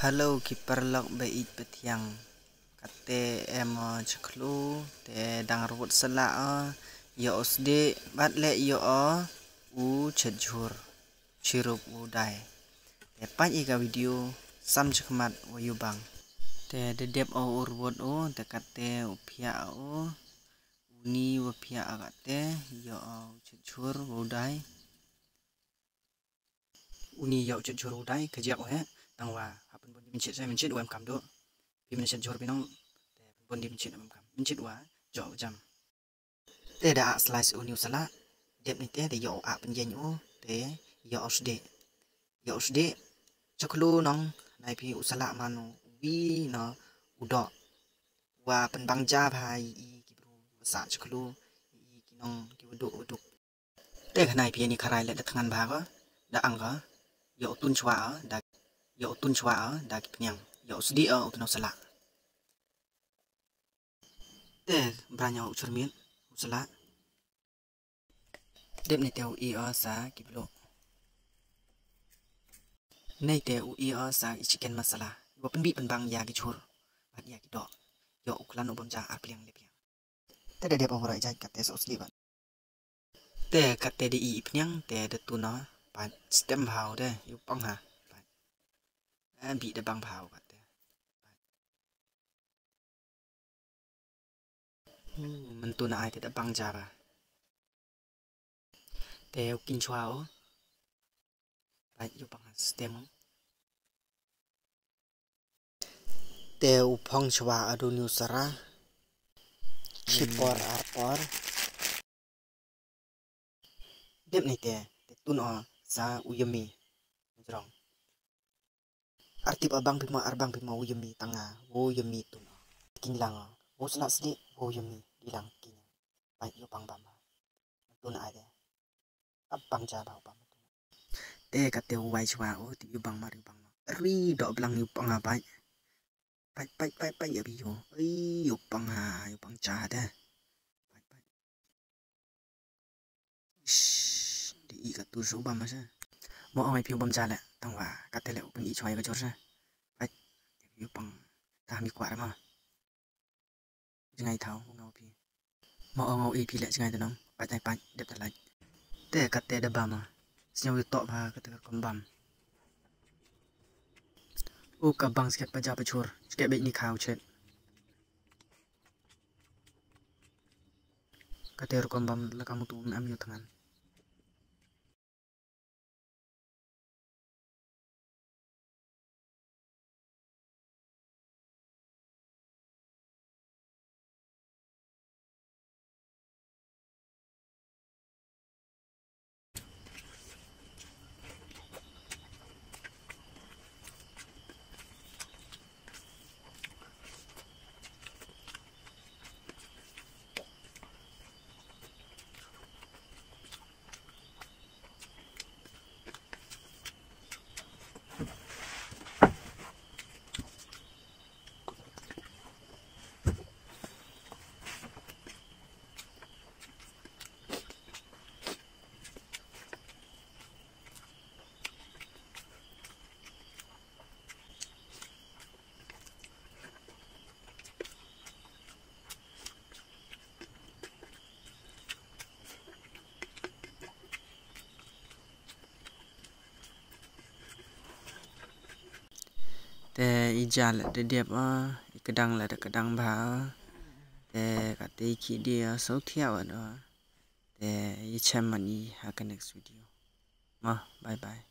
Hello keeper lok bait petiang kate em chaklu te dang robot sala yo osde bat le yo u chejur chirup u dai te pan ika video sam chakmat wayu bang te de dep o robot o te kate upia o uni upia akate yo chejur u dai uni yo chejur u dai kejak o he tangwa apun pun mencit saya mencit UM kam do pi mencit jor pinong te pun di mencit UM kam mencit wa jo jam te da slice uni usala dep ni te yo a penjen u te yo sde chaklu nong nai pi usala manu wi no udo wa penbang ja bhai i kibru sa chaklu i kinong ki uduk te nai pi ni kharai le thangan bha ga da angga yo tun chwa da kipnyang yo sdi ukno sala te branya uchurmin usala dep ni te u sa kiblo nei te u sa chicken masala wo penbi penbang ya ki chur bat ya ki do yo uklan ubom ja arpliang le piang te de dep ora ja kate so sdi ban te kate di ipnyang te de tuna pat stem hau de yu pang ha bi de bang hau kate men tuna ai te de bang ja ba te kin chwa o pat yu pang stem te upong chwa adu nu sara chipor arpor dep ni te tun o sa uyemi jrong artip abang bima arbang bima uyemi tanga uyemi tun kinlang o sla sdi uyemi dilang kin pai yu pang bam tun ai de abang ja ba bam te kate wai chwa o ti yu bang mar yu bang ri do blang yu pang pai ya bi yo yu pang cha de pai di i ka tu so bam ma sa mo ai pi bam cha le tang wa ka te le pun i choi ka chor sa pai yu pang ta mi kwa ma ngai thau ngau pi mo ngau i pi le ngai ta nong pai de ta lai te ka te de ba ma siau yu to ba ka te kom bam u ka bang sket pa ja pa chor sket be ni khau chet ka te kom bam la kamu tu am yu tangan te ijal de dep kedang la de kedang ba te ka te ki dia so thia wa do te i chem mani ha ka next video ma bye bye